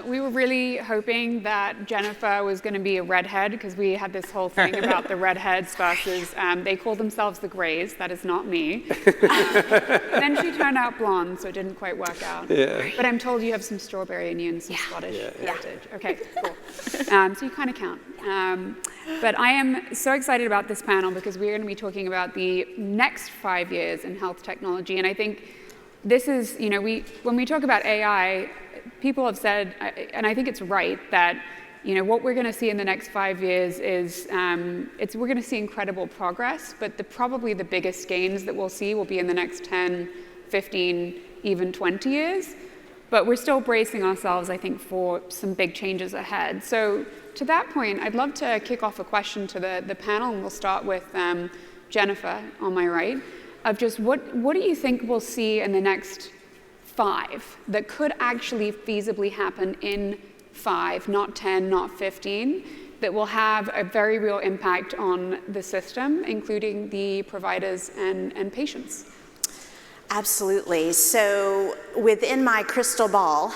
We were really hoping that Jennifer was going to be a redhead because we had this whole thing about the redheads versus, they call themselves the Greys. That is not me. Then she turned out blonde, so it didn't quite work out. Yeah. But I'm told you have some strawberry in you and some Scottish heritage. Okay, cool. So you kind of count. But I am so excited about this panel because we're going to be talking about the next 5 years in health technology. And I think this is, when we talk about AI, people have said, and I think it's right, that what we're going to see in the next 5 years is we're going to see incredible progress, but probably the biggest gains that we'll see will be in the next 10, 15, even 20 years. But we're still bracing ourselves, I think, for some big changes ahead. So to that point, I'd love to kick off a question to the panel, and we'll start with Jennifer on my right, of just what do you think we'll see in the next 5 that could actually feasibly happen in 5, not 10, not 15, that will have a very real impact on the system, including the providers and patients? Absolutely. So within my crystal ball,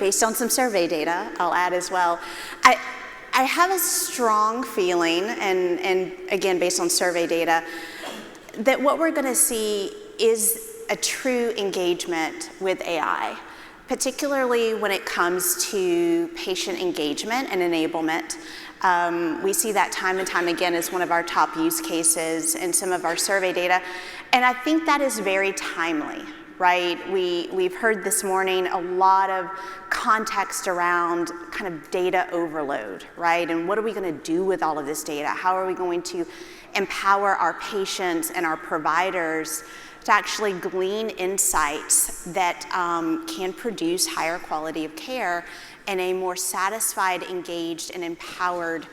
based on some survey data, I'll add as well, I have a strong feeling, and again, based on survey data, that what we're going to see is a true engagement with AI, particularly when it comes to patient engagement and enablement. We see that time and time again as one of our top use cases in some of our survey data. And I think that is very timely, right? We've heard this morning a lot of context around kind of data overload, right? And what are we going to do with all of this data? How are we going to empower our patients and our providers to actually glean insights that can produce higher quality of care and a more satisfied, engaged, and empowered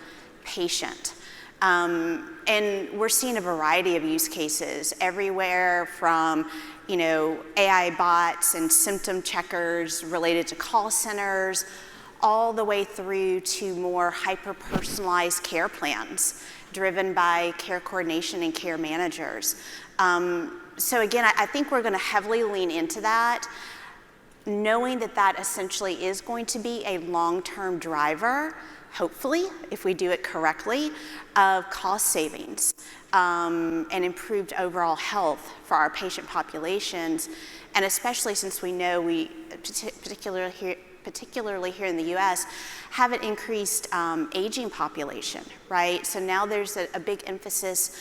patient. And we're seeing a variety of use cases everywhere from, AI bots and symptom checkers related to call centers, all the way through to more hyper-personalized care plans driven by care coordination and care managers. So again, I think we're going to heavily lean into that, knowing that that essentially is going to be a long-term driver, hopefully, if we do it correctly, of cost savings and improved overall health for our patient populations, and especially since we know we, particularly here in the US, have an increased aging population, right? So now there's a big emphasis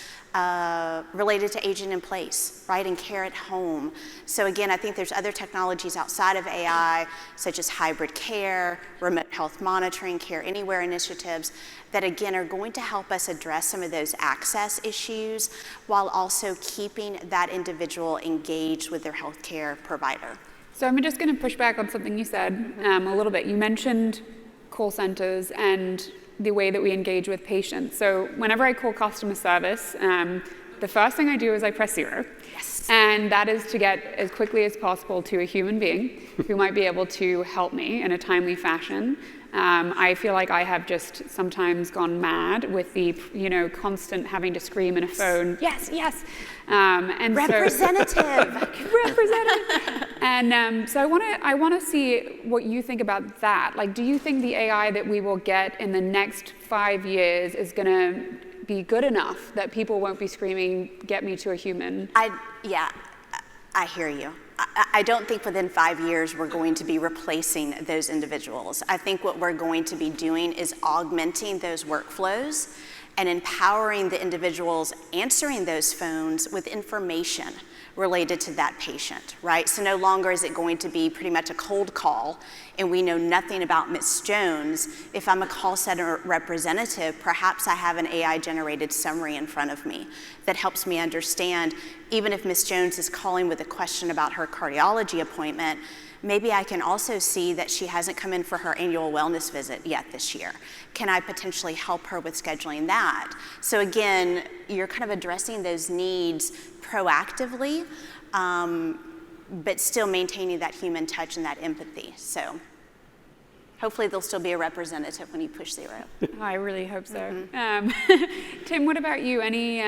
related to aging in place, right, and care at home. So again, I think there's other technologies outside of AI, such as hybrid care, remote health monitoring, care anywhere initiatives, that again are going to help us address some of those access issues while also keeping that individual engaged with their healthcare provider. So I'm just going to push back on something you said a little bit. You mentioned call centers and the way that we engage with patients. So whenever I call customer service, the first thing I do is I press 0. Yes. And that is to get as quickly as possible to a human being who might be able to help me in a timely fashion. I feel like I have just sometimes gone mad with the, constant having to scream in a phone, yes, yes. And representative. Representative. And so I want to see what you think about that. Like, do you think the AI that we will get in the next 5 years is going to be good enough that people won't be screaming, get me to a human? I hear you. I don't think within 5 years we're going to be replacing those individuals. I think what we're going to be doing is augmenting those workflows and empowering the individuals answering those phones with information related to that patient, right? So no longer is it going to be pretty much a cold call and we know nothing about Ms. Jones. If I'm a call center representative, perhaps I have an AI-generated summary in front of me that helps me understand, even if Ms. Jones is calling with a question about her cardiology appointment, maybe I can also see that she hasn't come in for her annual wellness visit yet this year. Can I potentially help her with scheduling that? So again, you're kind of addressing those needs proactively, but still maintaining that human touch and that empathy. So hopefully there'll still be a representative when you push 0. I really hope so. Tim, what about you? Any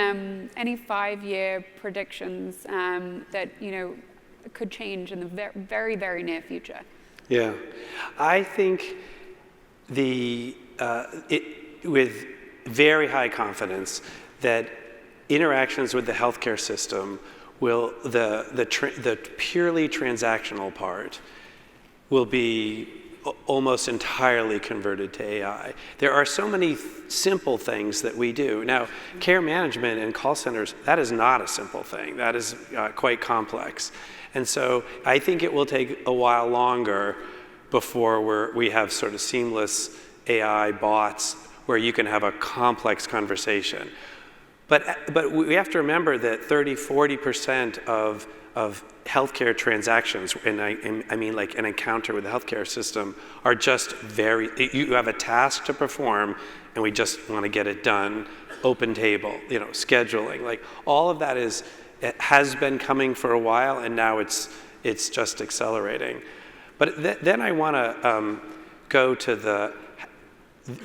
5-year predictions that could change in the very, very near future? Yeah, I think with very high confidence that interactions with the healthcare system will, the purely transactional part will be almost entirely converted to AI. There are so many simple things that we do. Now, care management and call centers, that is not a simple thing. That is quite complex. And so I think it will take a while longer before we have sort of seamless AI bots where you can have a complex conversation. But we have to remember that 30–40% of healthcare transactions, and I mean like an encounter with the healthcare system, are just you have a task to perform and we just want to get it done, open table, scheduling, like all of that it has been coming for a while and now it's just accelerating. But then I want to go to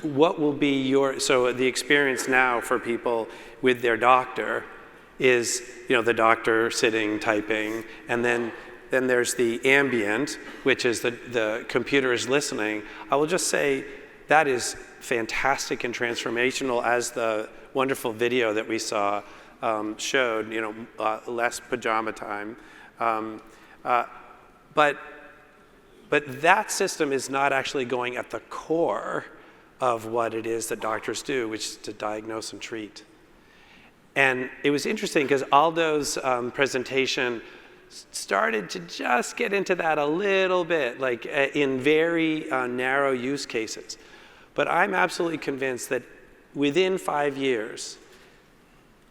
what will be so the experience now for people with their doctor is, the doctor sitting, typing, and then there's the ambient, which is the computer is listening. I will just say that is fantastic and transformational, as the wonderful video that we saw showed, less pajama time. But that system is not actually going at the core of what it is that doctors do, which is to diagnose and treat. And it was interesting because Aldo's presentation started to just get into that a little bit, like in very narrow use cases. But I'm absolutely convinced that within 5 years,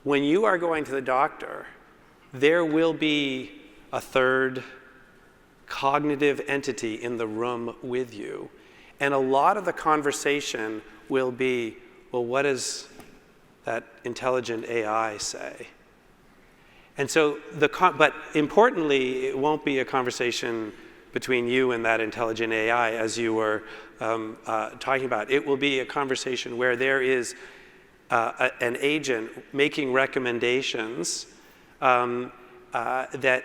when you are going to the doctor, there will be a third cognitive entity in the room with you. And a lot of the conversation will be, well, what does that intelligent AI say? And so, but importantly, it won't be a conversation between you and that intelligent AI, as you were talking about. It will be a conversation where there is an agent making recommendations that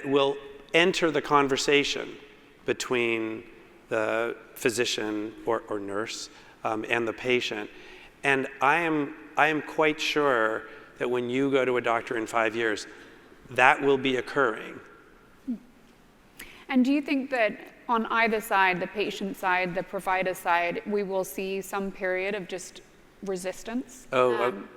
will enter the conversation between the physician or nurse and the patient. And I am quite sure that when you go to a doctor in 5 years, that will be occurring. And do you think that on either side, the patient side, the provider side, we will see some period of just resistance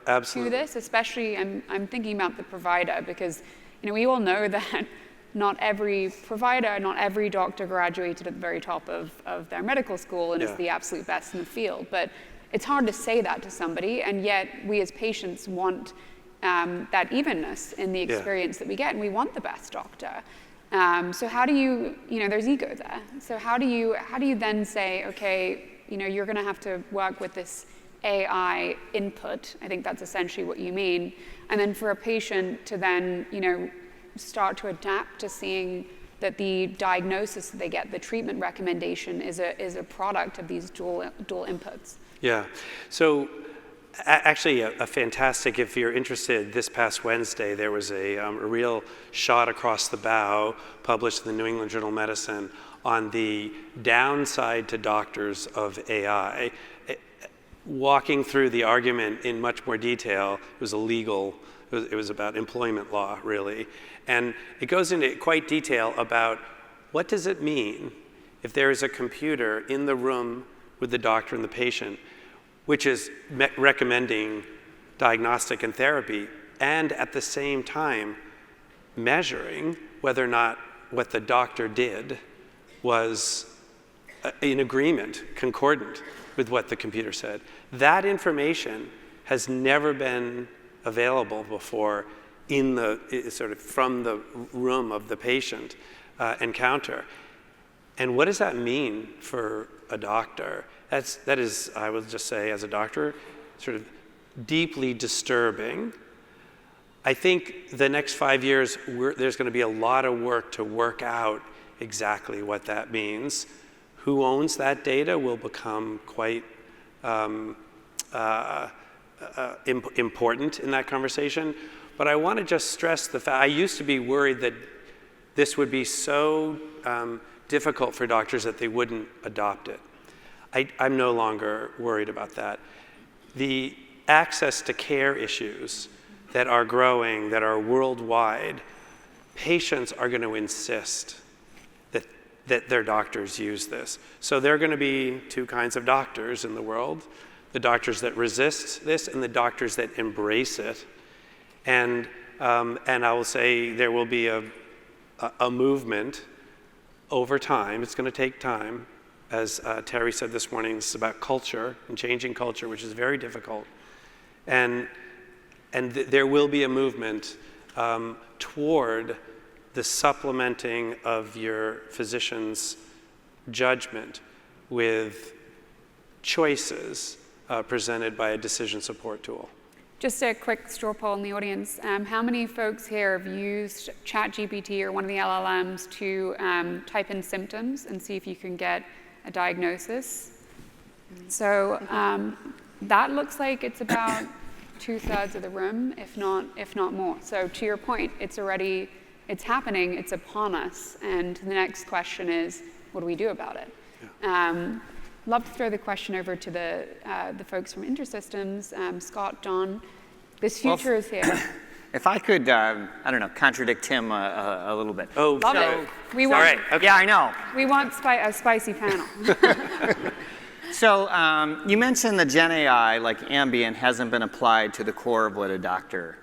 absolutely. to this? Especially, I'm thinking about the provider, because we all know that not every provider, not every doctor graduated at the very top of their medical school and is the absolute best in the field. But it's hard to say that to somebody, and yet we as patients want that evenness in the experience that we get, and we want the best doctor. So how do you, there's ego there. So how do you then say, okay, you're going to have to work with this AI input? I think that's essentially what you mean. And then for a patient to then, start to adapt to seeing that the diagnosis that they get, the treatment recommendation, is a product of these dual inputs. Yeah. So actually a fantastic, if you're interested, this past Wednesday there was a real shot across the bow published in the New England Journal of Medicine on the downside to doctors of AI. Walking through the argument in much more detail. It was about employment law, really. And it goes into quite detail about what does it mean if there is a computer in the room with the doctor and the patient, which is recommending diagnostic and therapy, and at the same time measuring whether or not what the doctor did was in agreement, concordant with what the computer said. That information has never been available before in from the room of the patient encounter. And what does that mean for a doctor? That is, I would just say, as a doctor, sort of deeply disturbing. I think the next 5 years, there's going to be a lot of work to work out exactly what that means. Who owns that data will become quite important in that conversation. But I want to just stress the fact, I used to be worried that this would be so difficult for doctors that they wouldn't adopt it. I'm no longer worried about that. The access to care issues that are growing, that are worldwide, patients are going to insist that their doctors use this. So there are going to be two kinds of doctors in the world: the doctors that resist this and the doctors that embrace it. And I will say there will be a movement over time. It's going to take time. As Terry said this morning, this is about culture and changing culture, which is very difficult. And there will be a movement toward the supplementing of your physician's judgment with choices presented by a decision support tool. Just a quick straw poll in the audience. How many folks here have used ChatGPT or one of the LLMs to type in symptoms and see if you can get a diagnosis? So that looks like it's about 2/3 of the room, if not more. So to your point, it's happening, it's upon us, and the next question is, what do we do about it? Yeah. Love to throw the question over to the folks from InterSystems, Scott, Don. This future is here. If I could, contradict Tim a little bit. Oh, love it. We want, all right. Okay. Yeah, I know. We want a spicy panel. So you mentioned the Gen AI, like ambient, hasn't been applied to the core of what a doctor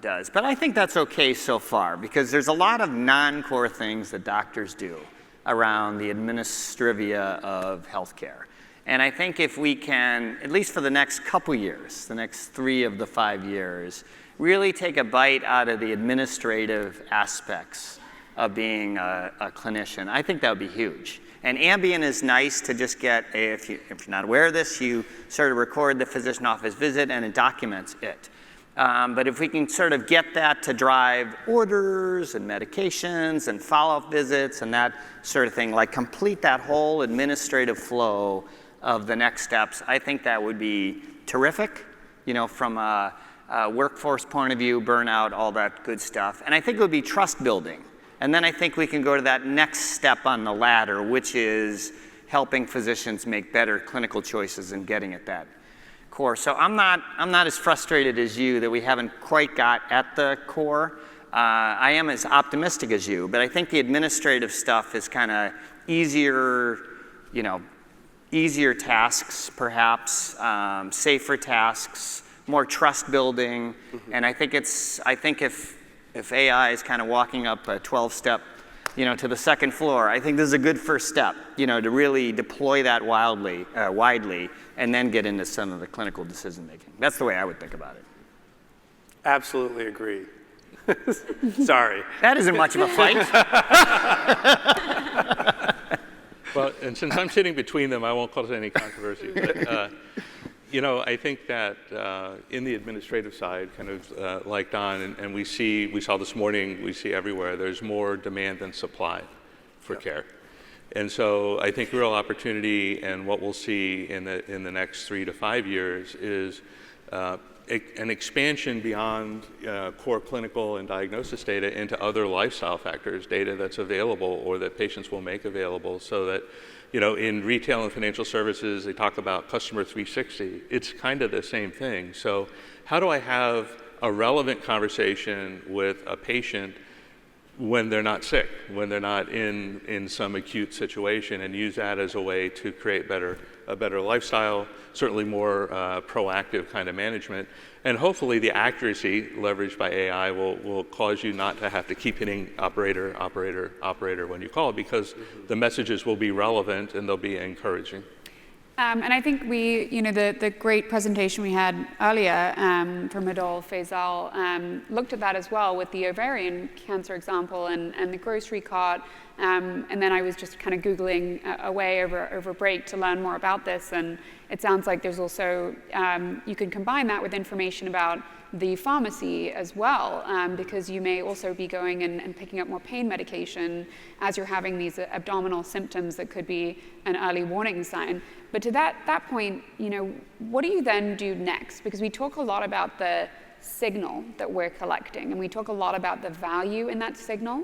does. But I think that's okay so far, because there's a lot of non-core things that doctors do around the administrivia of healthcare. And I think if we can, at least for the next couple years, the next 3 of the 5 years, really take a bite out of the administrative aspects of being a clinician, I think that would be huge. And ambient is nice to just get, if you're not aware of this, you sort of record the physician office visit and it documents it. But if we can sort of get that to drive orders and medications and follow-up visits and that sort of thing, like complete that whole administrative flow of the next steps, I think that would be terrific, from a workforce point of view, burnout, all that good stuff. And I think it would be trust building. And then I think we can go to that next step on the ladder, which is helping physicians make better clinical choices and getting at that core. So I'm not as frustrated as you that we haven't quite got at the core. I am as optimistic as you, but I think the administrative stuff is kind of easier tasks perhaps, safer tasks, more trust building. Mm-hmm. And I think if AI is kind of walking up a 12-step, to the second floor, I think this is a good first step, to really deploy that widely, and then get into some of the clinical decision making. That's the way I would think about it. Absolutely agree. Sorry. That isn't much of a fight. Well, and since I'm sitting between them, I won't cause any controversy. But, I think that in the administrative side, kind of like Don, and we saw this morning, we see everywhere, there's more demand than supply for care. And so I think real opportunity, and what we'll see in the next 3 to 5 years is an expansion beyond core clinical and diagnosis data into other lifestyle factors, data that's available or that patients will make available, so that in retail and financial services, they talk about customer 360. It's kind of the same thing. So how do I have a relevant conversation with a patient when they're not sick, when they're not in some acute situation, and use that as a way to create a better lifestyle, certainly more proactive kind of management. And hopefully the accuracy leveraged by AI will cause you not to have to keep hitting operator, operator, operator when you call, because the messages will be relevant and they'll be encouraging. And I think the great presentation we had earlier from Adol Faisal looked at that as well with the ovarian cancer example and the grocery cart. And then I was just kind of Googling away over break to learn more about this. And it sounds like there's also, you can combine that with information about the pharmacy as well, because you may also be going and picking up more pain medication as you're having these abdominal symptoms that could be an early warning sign. But to that point, what do you then do next? Because we talk a lot about the signal that we're collecting, and we talk a lot about the value in that signal.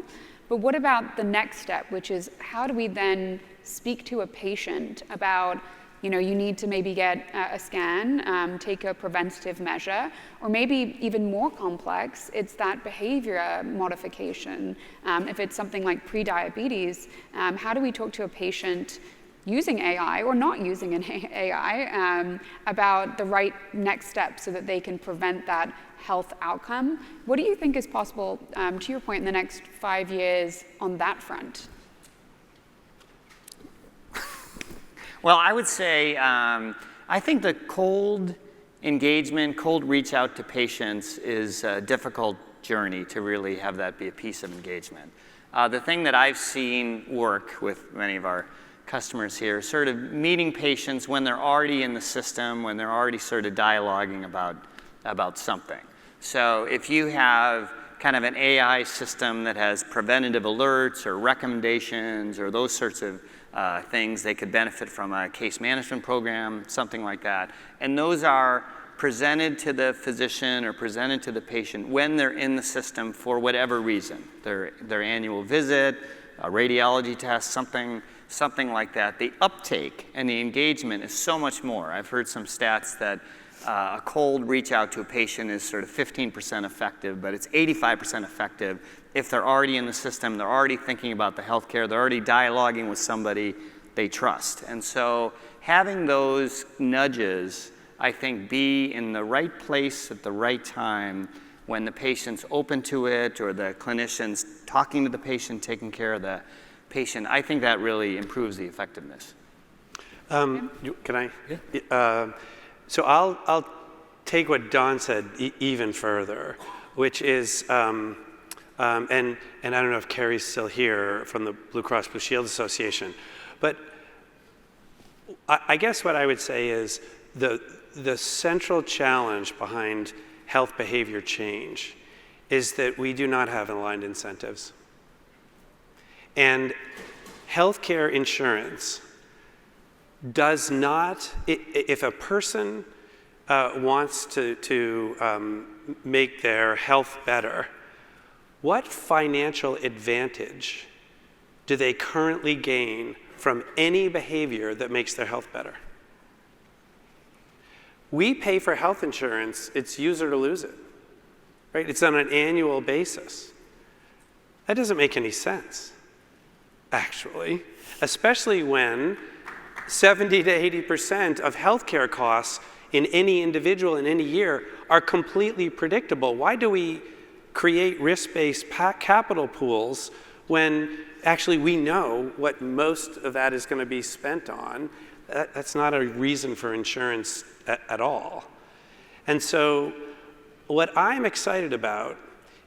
But what about the next step, which is how do we then speak to a patient about, you need need to maybe get a scan, take a preventative measure, or maybe even more complex, it's that behavior modification. If it's something like prediabetes, how do we talk to a patient using AI or not using an AI about the right next step so that they can prevent that health outcome? What do you think is possible, to your point, in the next 5 years on that front? Well, I would say I think the cold engagement, cold reach out to patients is a difficult journey to really have that be a piece of engagement. The thing that I've seen work with many of our customers here, sort of meeting patients when they're already in the system, when they're already sort of dialoguing about something. So if you have kind of an AI system that has preventative alerts or recommendations or those sorts of things, they could benefit from a case management program, something like that. And those are presented to the physician or presented to the patient when they're in the system for whatever reason, their annual visit, a radiology test, something like that. The uptake and the engagement is so much more. I've heard some stats that a cold reach out to a patient is sort of 15% effective, but it's 85% effective if they're already in the system, they're already thinking about the healthcare, they're already dialoguing with somebody they trust. And so having those nudges, I think, be in the right place at the right time when the patient's open to it or the clinician's talking to the patient, taking care of the patient, I think that really improves the effectiveness. Can I? Yeah. So I'll take what Don said even further, which is, and I don't know if Carrie's still here from the Blue Cross Blue Shield Association, but I guess what I would say is the central challenge behind health behavior change is that we do not have aligned incentives. And healthcare insurance does not, if a person wants to make their health better, what financial advantage do they currently gain from any behavior that makes their health better? We pay for health insurance, it's use it or lose it, right? It's on an annual basis. That doesn't make any sense, actually, especially when 70 to 80% of healthcare costs in any individual in any year are completely predictable. Why do we create risk-based capital pools when actually we know what most of that is going to be spent on? That's not a reason for insurance at all. And so what I'm excited about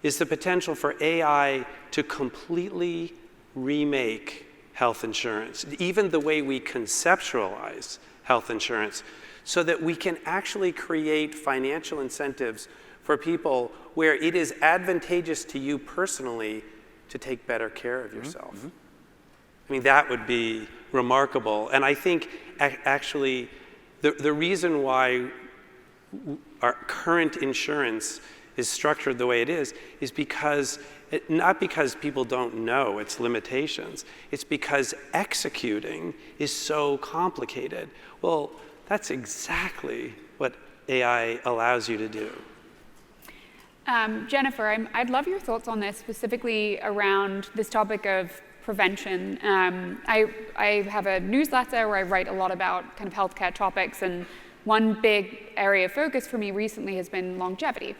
is the potential for AI to completely remake health insurance, even the way we conceptualize health insurance, so that we can actually create financial incentives for people where it is advantageous to you personally to take better care of yourself. Mm-hmm. I mean, that would be remarkable. And I think actually the reason why our current insurance is structured the way it is because not because people don't know its limitations, it's because executing is so complicated. Well, that's exactly what AI allows you to do. Jennifer, I'd love your thoughts on this, specifically around this topic of prevention. I have a newsletter where I write a lot about kind of healthcare topics, and one big area of focus for me recently has been longevity.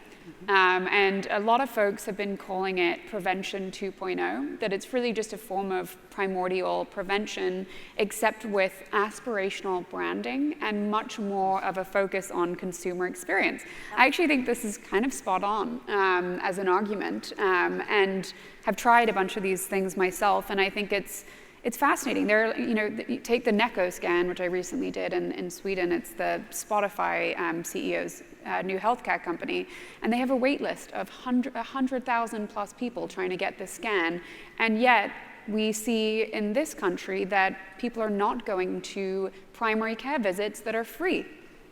And a lot of folks have been calling it prevention 2.0, that it's really just a form of primordial prevention, except with aspirational branding and much more of a focus on consumer experience. I actually think this is kind of spot on as an argument, and have tried a bunch of these things myself, and I think it's fascinating. You take the Gnau scan, which I recently did in Sweden. It's the Spotify CEO's new healthcare company, and they have a wait list of 100,000 plus people trying to get this scan, and yet we see in this country that people are not going to primary care visits that are free,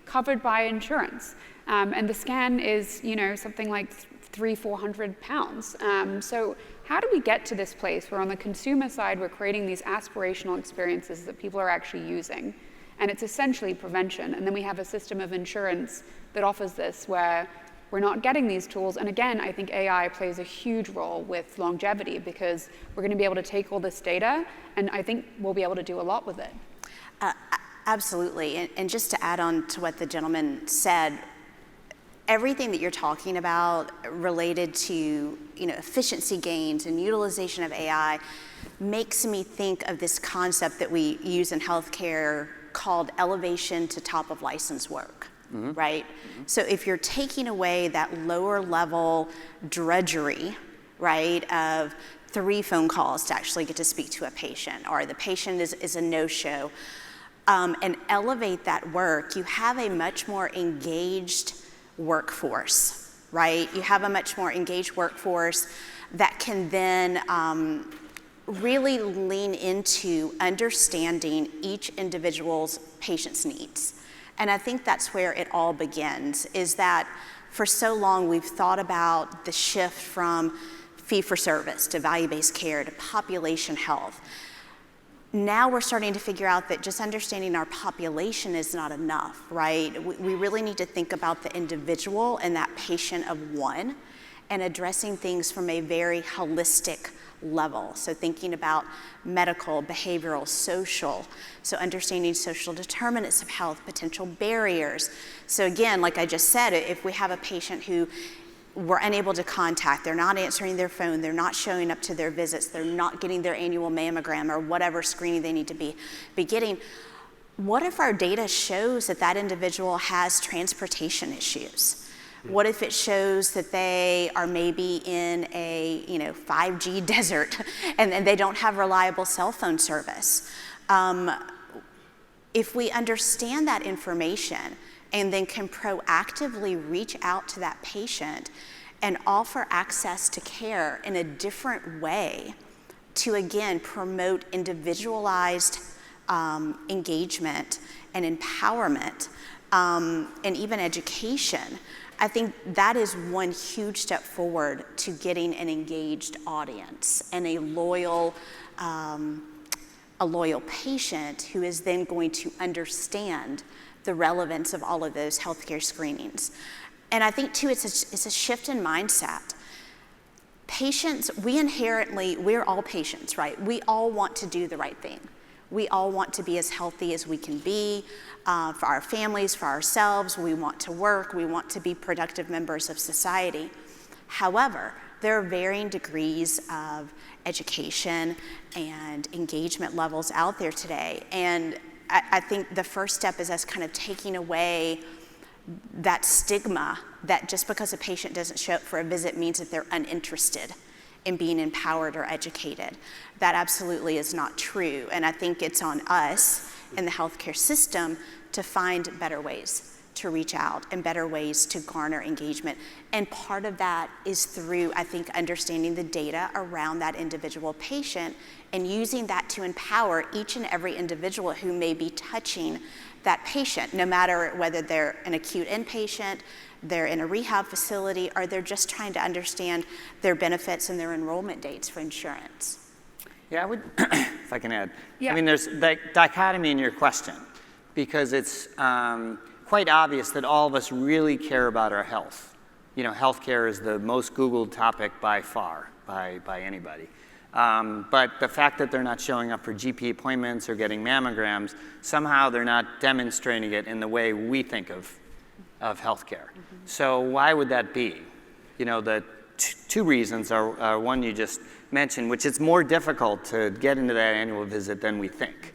covered by insurance, and the scan is something like £300-400. So how do we get to this place where on the consumer side, we're creating these aspirational experiences that people are actually using? And it's essentially prevention. And then we have a system of insurance that offers this where we're not getting these tools. And again, I think AI plays a huge role with longevity because we're going to be able to take all this data, and I think we'll be able to do a lot with it. Absolutely. And just to add on to what the gentleman said, everything that you're talking about related to efficiency gains and utilization of AI makes me think of this concept that we use in healthcare called elevation to top of license work, right? So if you're taking away that lower level drudgery, right, of 3 phone calls to actually get to speak to a patient, or the patient is a no-show, and elevate that work, you have a much more engaged workforce, right? You have a much more engaged workforce that can then really lean into understanding each individual's patient's needs. And I think that's where it all begins, is that for so long we've thought about the shift from fee-for-service to value-based care to population health. Now we're starting to figure out that just understanding our population is not enough, right? We really need to think about the individual and that patient of one and addressing things from a very holistic level. So thinking about medical, behavioral, social, so understanding social determinants of health, potential barriers. So again, like I just said, if we have a patient who we're unable to contact, they're not answering their phone, they're not showing up to their visits, they're not getting their annual mammogram or whatever screening they need to be getting, what if our data shows that that individual has transportation issues? What if it shows that they are maybe in a 5G desert and they don't have reliable cell phone service? If we understand that information and then can proactively reach out to that patient and offer access to care in a different way to, again, promote individualized engagement and empowerment and even education, I think that is one huge step forward to getting an engaged audience and a loyal patient who is then going to understand the relevance of all of those healthcare screenings. And I think too, it's a shift in mindset. Patients, we're all patients, right? We all want to do the right thing. We all want to be as healthy as we can be for our families, for ourselves. We want to work. We want to be productive members of society. However, there are varying degrees of education and engagement levels out there today. And I think the first step is us kind of taking away that stigma that just because a patient doesn't show up for a visit means that they're uninterested in being empowered or educated. That absolutely is not true. And I think it's on us in the healthcare system to find better ways to reach out and better ways to garner engagement. And part of that is through, I think, understanding the data around that individual patient and using that to empower each and every individual who may be touching that patient, no matter whether they're an acute inpatient, they're in a rehab facility, or they're just trying to understand their benefits and their enrollment dates for insurance. Yeah, I would, if I can add. Yeah. I mean, there's that dichotomy in your question, because it's quite obvious that all of us really care about our health. Healthcare is the most Googled topic by far, by anybody. But the fact that they're not showing up for GP appointments or getting mammograms, somehow they're not demonstrating it in the way we think of healthcare. So why would that be? The two reasons are one you just mentioned, which it's more difficult to get into that annual visit than we think.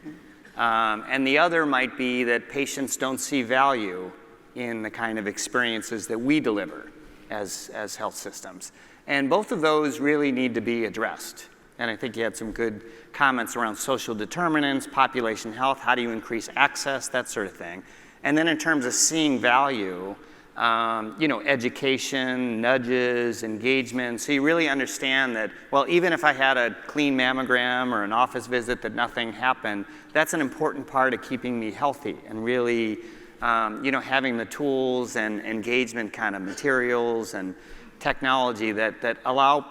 And the other might be that patients don't see value in the kind of experiences that we deliver as health systems. And both of those really need to be addressed. And I think you had some good comments around social determinants, population health, how do you increase access, that sort of thing. And then in terms of seeing value, education, nudges, engagement, so you really understand that, well, even if I had a clean mammogram or an office visit that nothing happened, that's an important part of keeping me healthy and really, having the tools and engagement kind of materials and technology that allow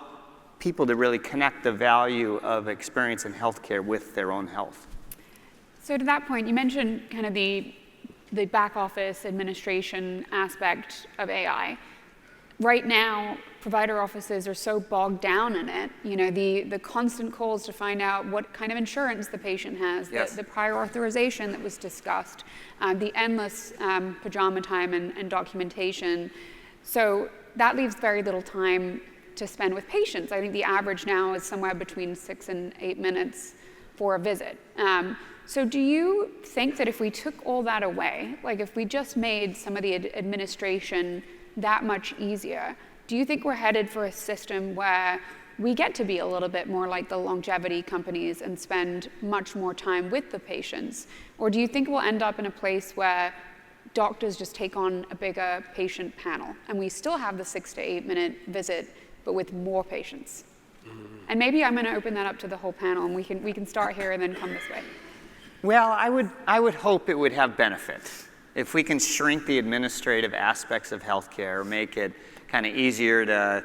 people to really connect the value of experience in healthcare with their own health. So to that point, you mentioned kind of the back office administration aspect of AI. Right now, provider offices are so bogged down in it. You know, the constant calls to find out what kind of insurance the patient has, Yes. the prior authorization that was discussed, the endless pajama time and documentation. So that leaves very little time to spend with patients. I think the average now is somewhere between 6 and 8 minutes for a visit. So do you think that if we took all that away, like if we just made some of the administration that much easier, do you think we're headed for a system where we get to be a little bit more like the longevity companies and spend much more time with the patients? Or do you think we'll end up in a place where doctors just take on a bigger patient panel and we still have the 6 to 8 minute visit, but with more patients? And maybe I'm going to open that up to the whole panel, and we can start here and then come this way. Well, I would hope it would have benefit. If we can shrink the administrative aspects of healthcare, make it kind of easier to,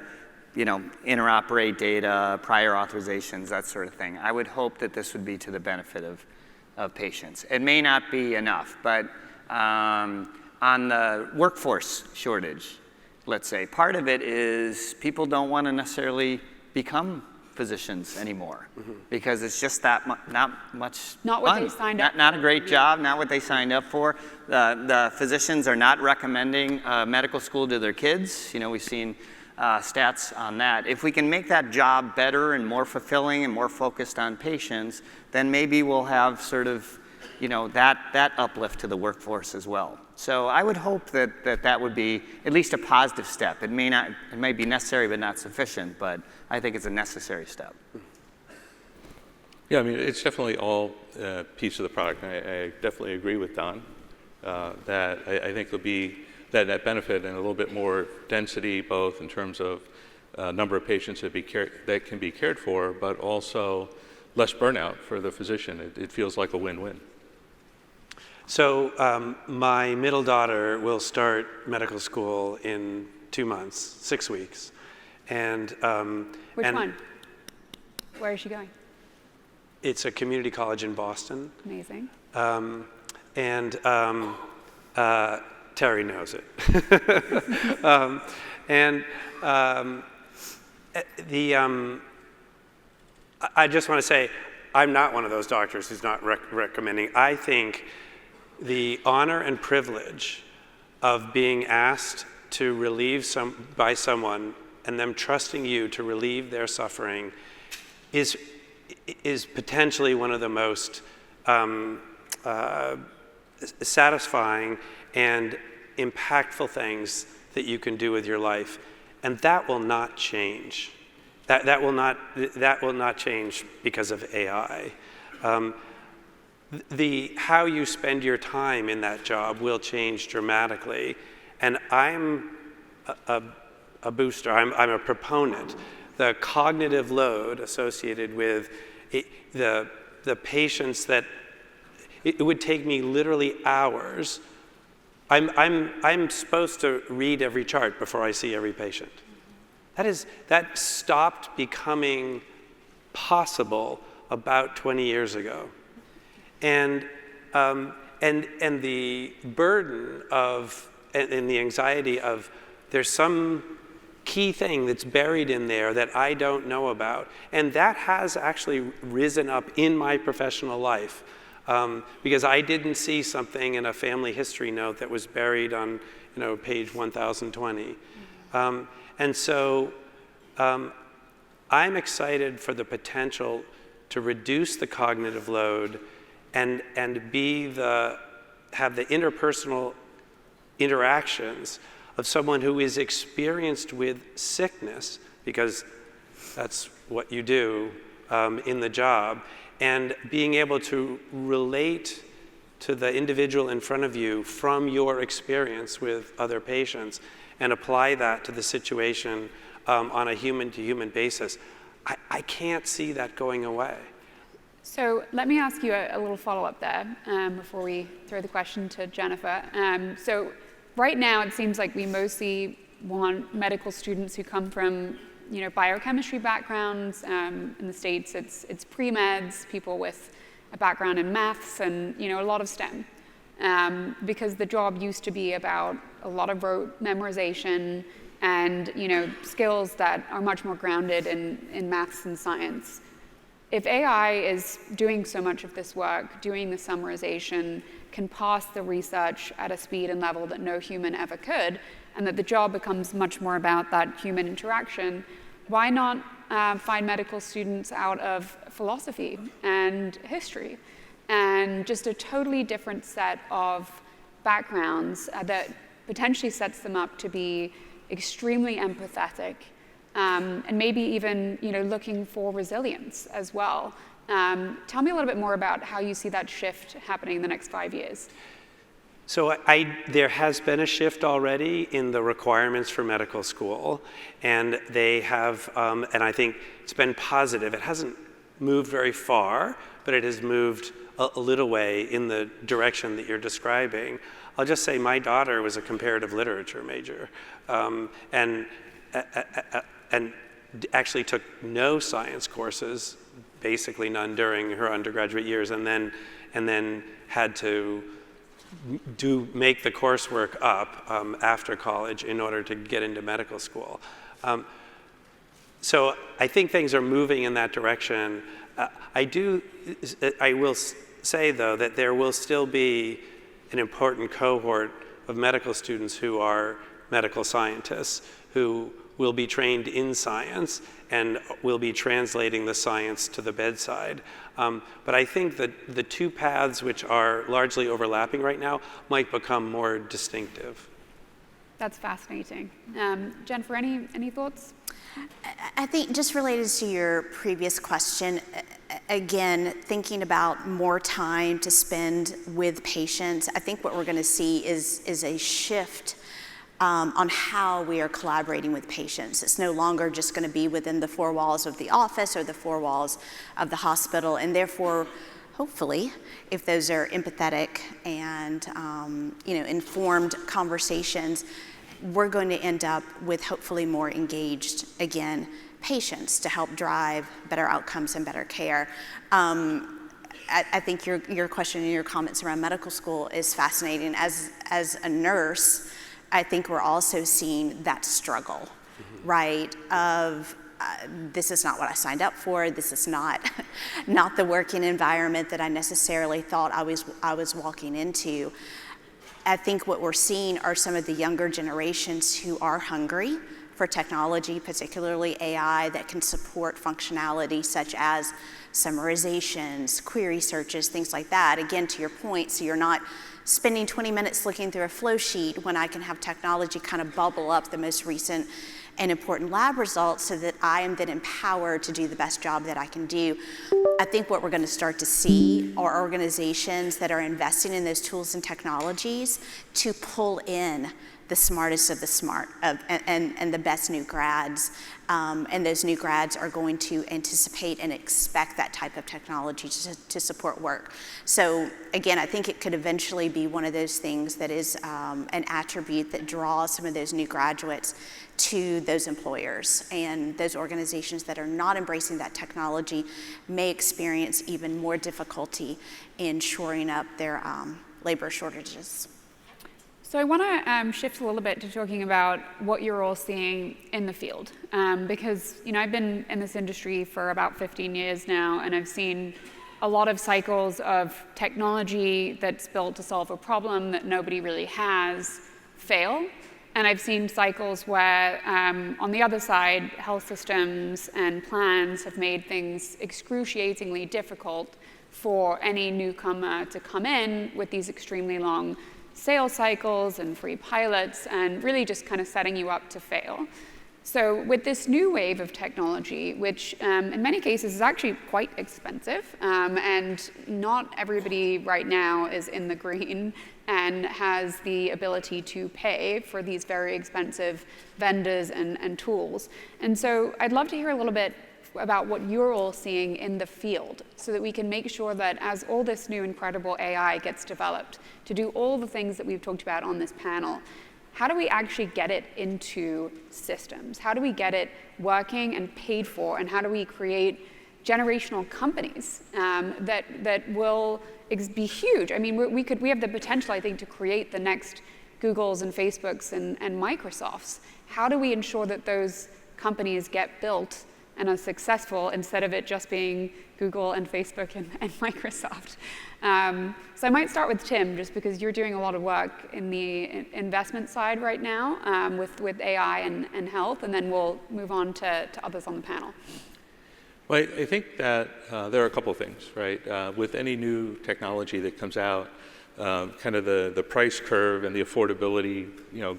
interoperate data, prior authorizations, that sort of thing, I would hope that this would be to the benefit of patients. It may not be enough, but on the workforce shortage, let's say, part of it is people don't want to necessarily become physicians anymore because it's just not much not what fun. They signed up not for. a great job, not what they signed up for. The physicians are not recommending medical school to their kids. We've seen stats on that. If we can make that job better and more fulfilling and more focused on patients, then maybe we'll have sort of that uplift to the workforce as well. So I would hope that would be at least a positive step. It may be necessary but not sufficient, but I think it's a necessary step. Yeah, I mean, it's definitely all a piece of the product. I definitely agree with Don that I think there'll be that benefit and a little bit more density, both in terms of number of patients that can be cared for, but also less burnout for the physician. It feels like a win-win. So my middle daughter will start medical school in 2 months, 6 weeks. And Which one? Where is she going? It's a community college in Boston. Amazing. Terry knows it. I just want to say, I'm not one of those doctors who's not recommending. I think the honor and privilege of being asked to relieve by someone and them trusting you to relieve their suffering is potentially one of the most satisfying and impactful things that you can do with your life, and that will not change. That will not change because of AI. How you spend your time in that job will change dramatically, and I'm a booster. I'm a proponent. The cognitive load associated with the patients that it would take me literally hours. I'm supposed to read every chart before I see every patient. That stopped becoming possible about 20 years ago. And the burden of and the anxiety of there's some key thing that's buried in there that I don't know about, and that has actually risen up in my professional life because I didn't see something in a family history note that was buried on page 1020. And so I'm excited for the potential to reduce the cognitive load and have the interpersonal interactions of someone who is experienced with sickness, because that's what you do in the job, and being able to relate to the individual in front of you from your experience with other patients and apply that to the situation on a human-to-human basis. I can't see that going away. So let me ask you a little follow-up there before we throw the question to Jennifer. So right now it seems like we mostly want medical students who come from biochemistry backgrounds. In the States, it's pre-meds, people with a background in maths, and a lot of STEM. Because the job used to be about a lot of rote memorization and skills that are much more grounded in maths and science. If AI is doing so much of this work, doing the summarization, can pass the research at a speed and level that no human ever could, and that the job becomes much more about that human interaction, why not find medical students out of philosophy and history and just a totally different set of backgrounds that potentially sets them up to be extremely empathetic, and maybe even looking for resilience as well. Tell me a little bit more about how you see that shift happening in the next 5 years. So there has been a shift already in the requirements for medical school, and they have, and I think it's been positive. It hasn't moved very far, but it has moved a little way in the direction that you're describing. I'll just say my daughter was a comparative literature major, and actually took no science courses, basically none during her undergraduate years, and then had to make the coursework up after college in order to get into medical school. So I think things are moving in that direction. I will say, though, that there will still be an important cohort of medical students who are medical scientists, who will be trained in science and will be translating the science to the bedside. But I think that the two paths, which are largely overlapping right now, might become more distinctive. That's fascinating. Jennifer, any thoughts? I think just related to your previous question, again, thinking about more time to spend with patients, I think what we're going to see is a shift on how we are collaborating with patients. It's no longer just going to be within the four walls of the office or the four walls of the hospital, and therefore, hopefully, if those are empathetic and informed conversations, we're going to end up with hopefully more engaged, again, patients to help drive better outcomes and better care. I think your question and your comments around medical school is fascinating. As a nurse, I think we're also seeing that struggle, right, of this is not what I signed up for, this is not the working environment that I necessarily thought I was walking into. I think what we're seeing are some of the younger generations who are hungry for technology, particularly AI, that can support functionality such as summarizations, query searches, things like that. Again, to your point, so you're not spending 20 minutes looking through a flow sheet when I can have technology kind of bubble up the most recent and important lab results so that I am then empowered to do the best job that I can do. I think what we're going to start to see are organizations that are investing in those tools and technologies to pull in the smartest of the smart and the best new grads. And those new grads are going to anticipate and expect that type of technology to support work. So again, I think it could eventually be one of those things that is an attribute that draws some of those new graduates to those employers, and those organizations that are not embracing that technology may experience even more difficulty in shoring up their labor shortages. So I want to shift a little bit to talking about what you're all seeing in the field, because I've been in this industry for about 15 years now, and I've seen a lot of cycles of technology that's built to solve a problem that nobody really has fail. And I've seen cycles where, on the other side, health systems and plans have made things excruciatingly difficult for any newcomer to come in with these extremely long sales cycles and free pilots, and really just kind of setting you up to fail. So with this new wave of technology, which in many cases is actually quite expensive, and not everybody right now is in the green and has the ability to pay for these very expensive vendors and tools. And so I'd love to hear a little bit about what you're all seeing in the field so that we can make sure that as all this new incredible AI gets developed to do all the things that we've talked about on this panel, how do we actually get it into systems? How do we get it working and paid for? And how do we create generational companies that will be huge? I mean, we have the potential, I think, to create the next Googles and Facebooks and Microsofts. How do we ensure that those companies get built and are successful instead of it just being Google and Facebook and Microsoft? So I might start with Tim, just because you're doing a lot of work in the investment side right now with AI and health, and then we'll move on to others on the panel. Well, I think that there are a couple of things, right? With any new technology that comes out, kind of the price curve and the affordability,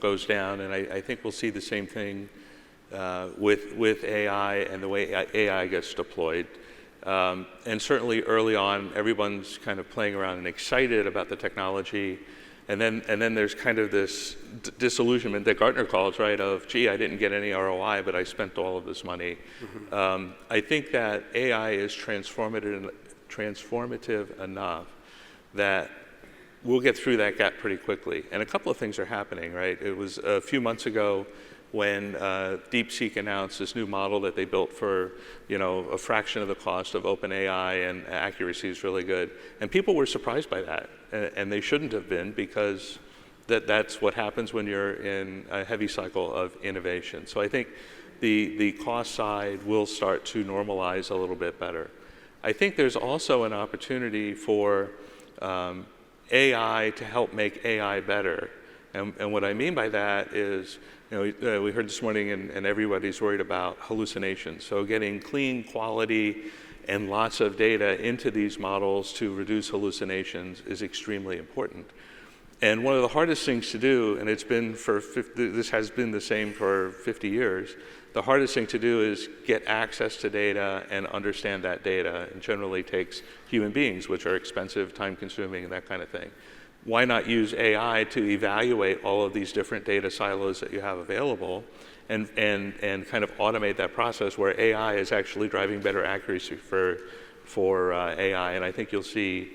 goes down, and I think we'll see the same thing with AI and the way AI gets deployed. And certainly early on, everyone's kind of playing around and excited about the technology, and then there's kind of this disillusionment that Gartner calls, right, of, gee, I didn't get any ROI, but I spent all of this money. I think that AI is transformative enough that we'll get through that gap pretty quickly. And a couple of things are happening, right? It was a few months ago when DeepSeek announced this new model that they built for, a fraction of the cost of OpenAI, and accuracy is really good. And people were surprised by that, and they shouldn't have been, because that's what happens when you're in a heavy cycle of innovation. So I think the cost side will start to normalize a little bit better. I think there's also an opportunity for AI to help make AI better. And what I mean by that is, we heard this morning, and everybody's worried about hallucinations. So getting clean quality and lots of data into these models to reduce hallucinations is extremely important. And one of the hardest things to do, and this has been the same for 50 years, the hardest thing to do is get access to data and understand that data. It generally takes human beings, which are expensive, time-consuming, and that kind of thing. Why not use AI to evaluate all of these different data silos that you have available, and kind of automate that process where AI is actually driving better accuracy for AI? And I think you'll see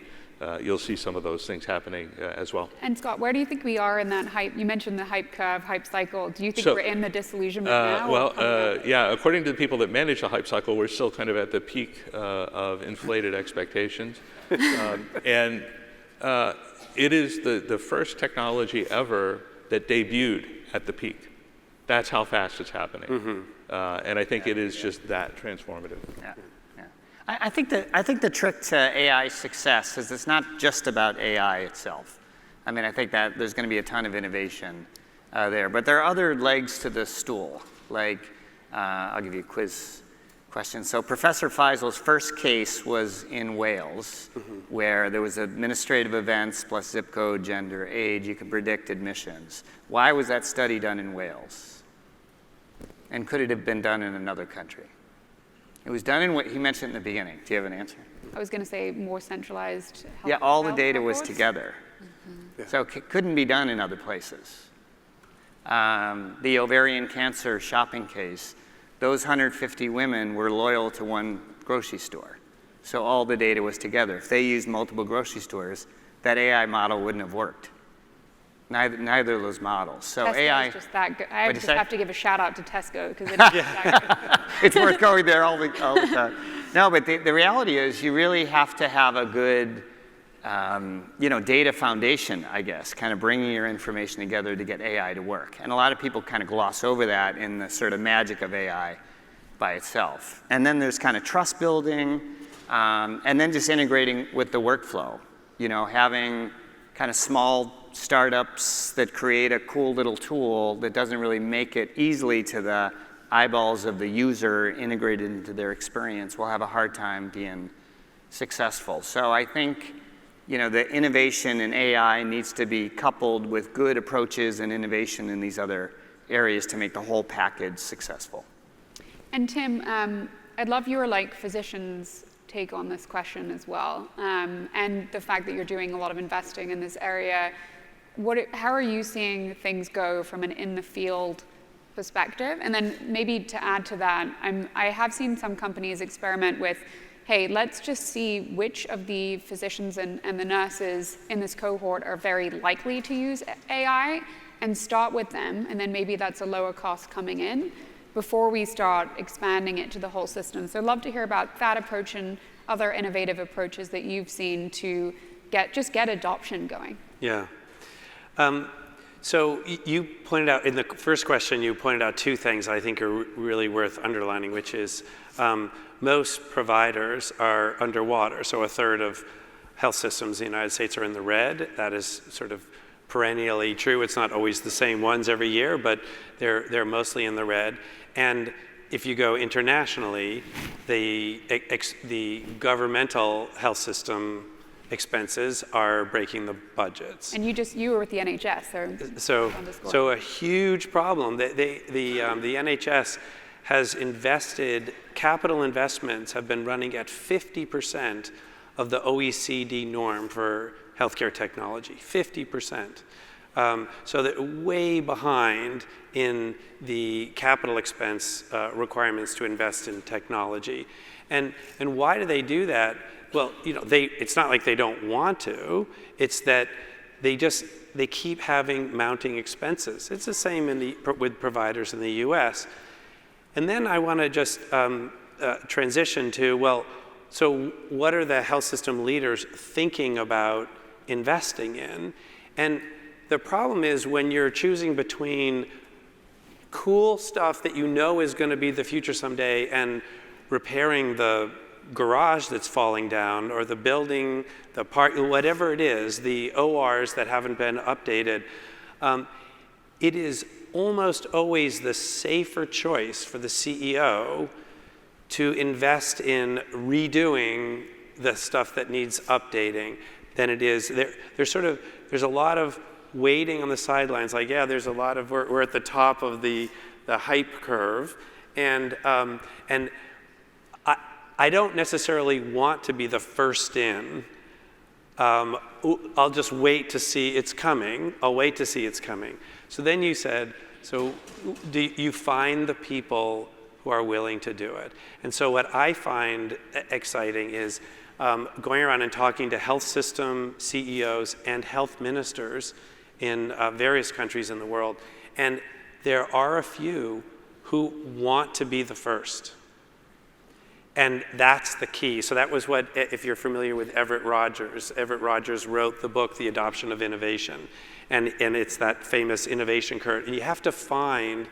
some of those things happening as well. And Scott, where do you think we are in that hype? You mentioned the hype curve, hype cycle. Do you think we're in the disillusionment now? Well, yeah, according to the people that manage the hype cycle, we're still kind of at the peak of inflated expectations. And it is the first technology ever that debuted at the peak. That's how fast it's happening. And I think it is just that transformative. Yeah. I think the trick to AI success is it's not just about AI itself. I mean, I think that there's going to be a ton of innovation there, but there are other legs to the stool. Like, I'll give you a quiz question. So Professor Faisal's first case was in Wales, where there was administrative events plus zip code, gender, age. You could predict admissions. Why was that study done in Wales? And could it have been done in another country? It was done in what he mentioned in the beginning. Do you have an answer? I was going to say more centralized health. Yeah, all the data was records together. So it couldn't be done in other places. The ovarian cancer shopping case, those 150 women were loyal to one grocery store. So all the data was together. If they used multiple grocery stores, that AI model wouldn't have worked. Neither of those models. So Tesco AI is just that good. I just say? have to give a shout out to Tesco, because it's that good. It's worth going there all the time. No, but the reality is you really have to have a good data foundation, I guess, kind of bringing your information together to get AI to work. And a lot of people kind of gloss over that in the sort of magic of AI by itself. And then there's kind of trust building, and then just integrating with the workflow. Having kind of small startups that create a cool little tool that doesn't really make it easily to the eyeballs of the user integrated into their experience will have a hard time being successful. So I think the innovation in AI needs to be coupled with good approaches and innovation in these other areas to make the whole package successful. And Tim, I'd love your physicians' take on this question as well, and the fact that you're doing a lot of investing in this area. How are you seeing things go from an in-the-field perspective? And then maybe to add to that, I have seen some companies experiment with, hey, let's just see which of the physicians and the nurses in this cohort are very likely to use AI, and start with them, and then maybe that's a lower cost coming in before we start expanding it to the whole system. So I'd love to hear about that approach and other innovative approaches that you've seen to get adoption going. Yeah. So you pointed out, in the first question, you pointed out two things I think are really worth underlining, which is most providers are underwater. So a third of health systems in the United States are in the red. That is sort of perennially true. It's not always the same ones every year, but they're mostly in the red. And if you go internationally, the governmental health system expenses are breaking the budgets. And you were with the NHS, so a huge problem. The NHS has invested, capital investments have been running at 50% of the OECD norm for healthcare technology, 50%. So they're way behind in the capital expense requirements to invest in technology. And why do they do that? Well, it's not like they don't want to. It's that they keep having mounting expenses. It's the same with providers in the U.S. And then I want to just transition to, so what are the health system leaders thinking about investing in? And the problem is when you're choosing between cool stuff that you know is going to be the future someday and repairing the garage that's falling down, or the building, the part, whatever it is, the ORs that haven't been updated, it is almost always the safer choice for the CEO to invest in redoing the stuff that needs updating than it is. There's a lot of waiting on the sidelines, like, yeah, there's a lot of, we're at the top of the hype curve, and I don't necessarily want to be the first in. I'll just wait to see it's coming. I'll wait to see it's coming. So then you said, so do you find the people who are willing to do it? And so what I find exciting is going around and talking to health system CEOs and health ministers in various countries in the world. And there are a few who want to be the first. And that's the key. So that was what, if you're familiar with Everett Rogers wrote the book, The Adoption of Innovation. And it's that famous innovation curve. And you have to find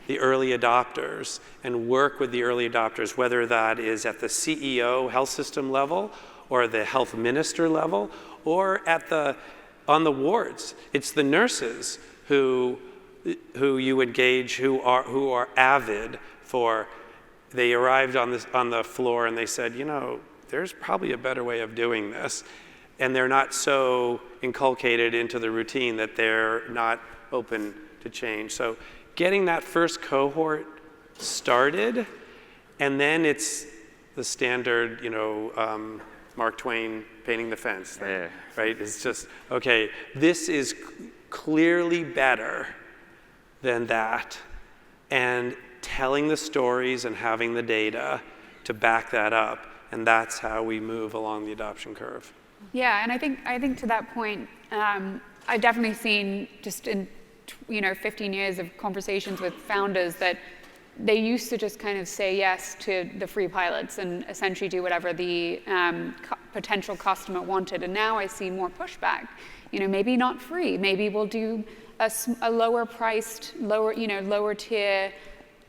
the early adopters and work with the early adopters, whether that is at the CEO health system level or the health minister level or on the wards. It's the nurses who you engage who are avid for. They arrived on the floor and they said, there's probably a better way of doing this. And they're not so inculcated into the routine that they're not open to change. So getting that first cohort started, and then it's the standard, Mark Twain painting the fence thing, yeah. Right? It's just, okay, this is clearly better than that. And telling the stories and having the data to back that up, and that's how we move along the adoption curve. Yeah, and I think to that point, I've definitely seen just in 15 years of conversations with founders that they used to just kind of say yes to the free pilots and essentially do whatever the potential customer wanted. And now I see more pushback. Maybe not free. Maybe we'll do a lower priced, lower tier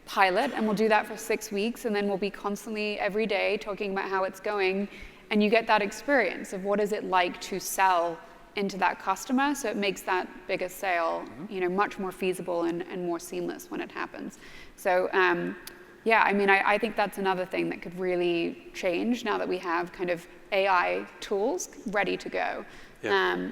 pilot, and we'll do that for 6 weeks, and then we'll be constantly every day talking about how it's going, and you get that experience of what is it like to sell into that customer, so it makes that bigger sale much more feasible and more seamless when it happens. So I think that's another thing that could really change now that we have kind of AI tools ready to go. Yeah.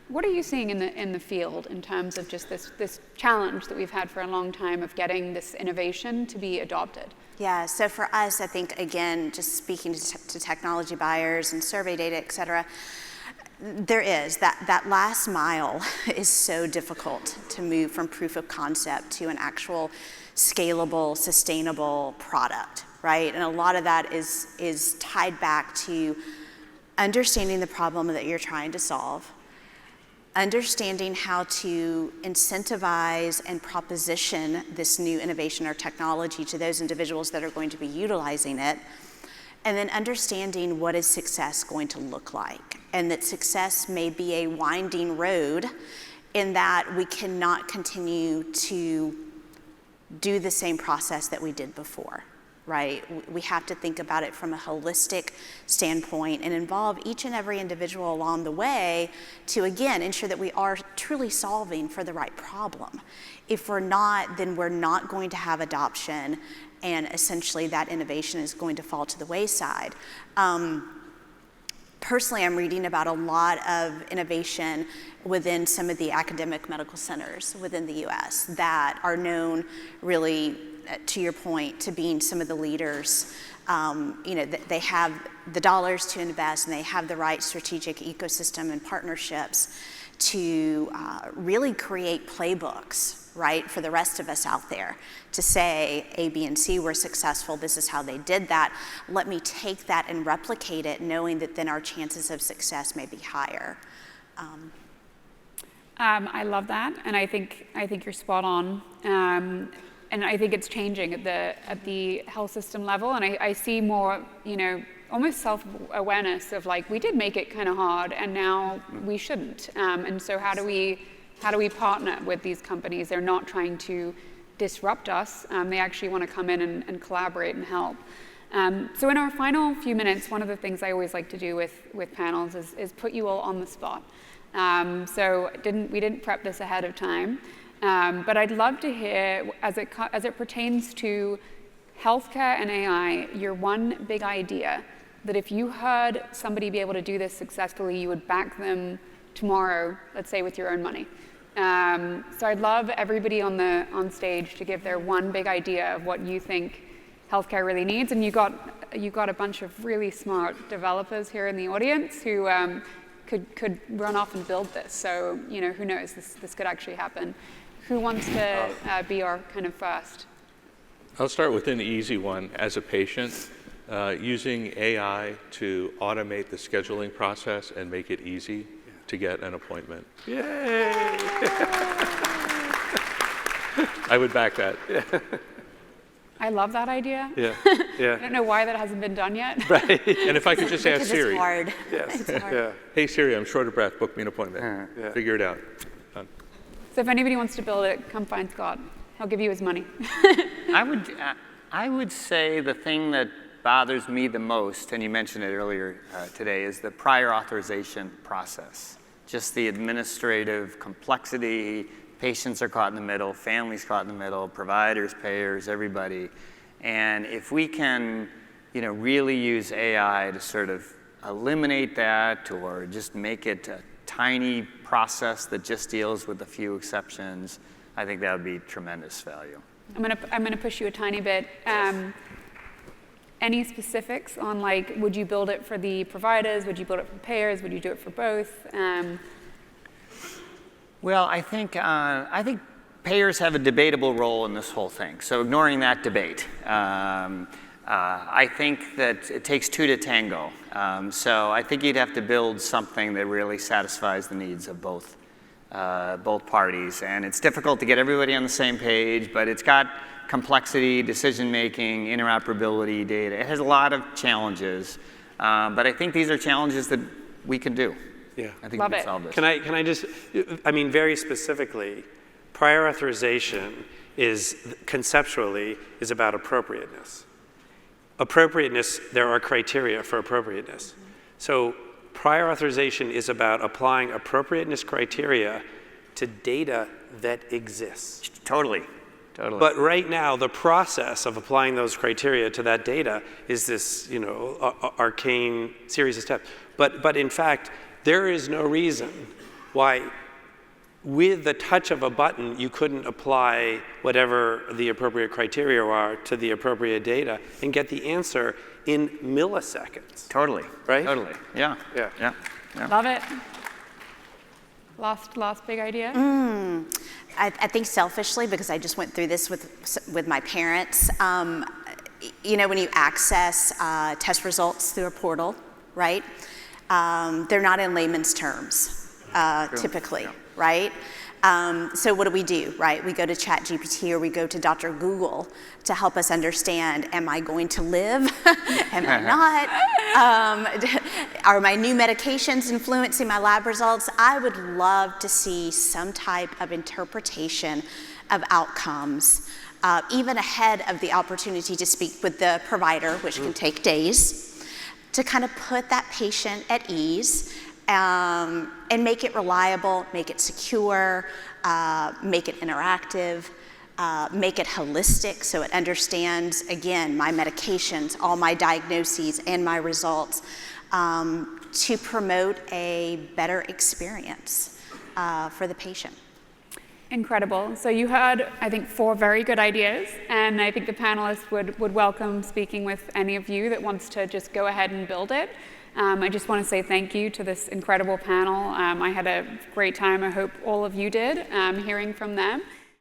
What are you seeing in the field in terms of just this challenge that we've had for a long time of getting this innovation to be adopted? Yeah, so for us, I think, again, just speaking to technology buyers and survey data, et cetera, there is that last mile is so difficult to move from proof of concept to an actual scalable, sustainable product, right? And a lot of that is tied back to understanding the problem that you're trying to solve, understanding how to incentivize and proposition this new innovation or technology to those individuals that are going to be utilizing it, and then understanding what is success going to look like, and that success may be a winding road in that we cannot continue to do the same process that we did before, right? We have to think about it from a holistic standpoint and involve each and every individual along the way to, again, ensure that we are truly solving for the right problem. If we're not, then we're not going to have adoption, and essentially that innovation is going to fall to the wayside. Personally, I'm reading about a lot of innovation within some of the academic medical centers within the US that are known, really, to your point, to being some of the leaders. They have the dollars to invest, and they have the right strategic ecosystem and partnerships to really create playbooks, right, for the rest of us out there to say A, B, and C were successful, this is how they did that. Let me take that and replicate it, knowing that then our chances of success may be higher. I love that, and I think you're spot on. And I think it's changing at the health system level, and I see more, almost self-awareness of like, we did make it kind of hard, and now we shouldn't. And so how do we partner with these companies? They're not trying to disrupt us. They actually want to come in and collaborate and help. So in our final few minutes, one of the things I always like to do with panels is put you all on the spot. So we didn't prep this ahead of time, but I'd love to hear, as it pertains to healthcare and AI, your one big idea that if you heard somebody be able to do this successfully, you would back them tomorrow, let's say with your own money. So I'd love everybody on stage to give their one big idea of what you think healthcare really needs, and you got a bunch of really smart developers here in the audience who could run off and build this. So who knows, this could actually happen. Who wants to be our kind of first? I'll start with an easy one. As a patient, using AI to automate the scheduling process and make it easy to get an appointment. Yay! I would back that. I love that idea. Yeah. I don't know why that hasn't been done yet. Right. And if I could just ask Siri. It's hard. Yes. It's hard. Yeah. Hey Siri, I'm short of breath, book me an appointment. Yeah. Figure it out. Done. So if anybody wants to build it, come find Scott. He'll give you his money. I would say the thing that bothers me the most, and you mentioned it earlier today, is the prior authorization process. Just the administrative complexity. Patients are caught in the middle, families caught in the middle, providers, payers, everybody. And if we can, really use AI to sort of eliminate that, or just make it a tiny process that just deals with a few exceptions, I think that would be tremendous value. I'm gonna push you a tiny bit. Any specifics on, like, would you build it for the providers? Would you build it for payers? Would you do it for both? Well, I think payers have a debatable role in this whole thing. So ignoring that debate, I think that it takes two to tango. So I think you'd have to build something that really satisfies the needs of both parties. And it's difficult to get everybody on the same page, but it's got complexity, decision-making, interoperability, data. It has a lot of challenges, but I think these are challenges that we can do. Yeah. I think Love we can it. solve this. Can I just, very specifically, prior authorization conceptually is about appropriateness. Appropriateness, there are criteria for appropriateness. So prior authorization is about applying appropriateness criteria to data that exists. Totally. But right now, the process of applying those criteria to that data is this, arcane series of steps. But in fact, there is no reason why, with the touch of a button, you couldn't apply whatever the appropriate criteria are to the appropriate data and get the answer in milliseconds. Totally. Right? Totally. Yeah. Love it. Last big idea? I think selfishly, because I just went through this with my parents, when you access test results through a portal, right? They're not in layman's terms. typically, right? So what do, right? We go to ChatGPT or we go to Dr. Google to help us understand, am I going to live? Am I not? Are my new medications influencing my lab results? I would love to see some type of interpretation of outcomes, even ahead of the opportunity to speak with the provider, which can take days, to kind of put that patient at ease and make it reliable, make it secure, make it interactive, make it holistic so it understands, again, my medications, all my diagnoses, and my results, to promote a better experience for the patient. Incredible. So you heard, I think, 4 very good ideas, and I think the panelists would welcome speaking with any of you that wants to just go ahead and build it. I just want to say thank you to this incredible panel. I had a great time. I hope all of you did, hearing from them.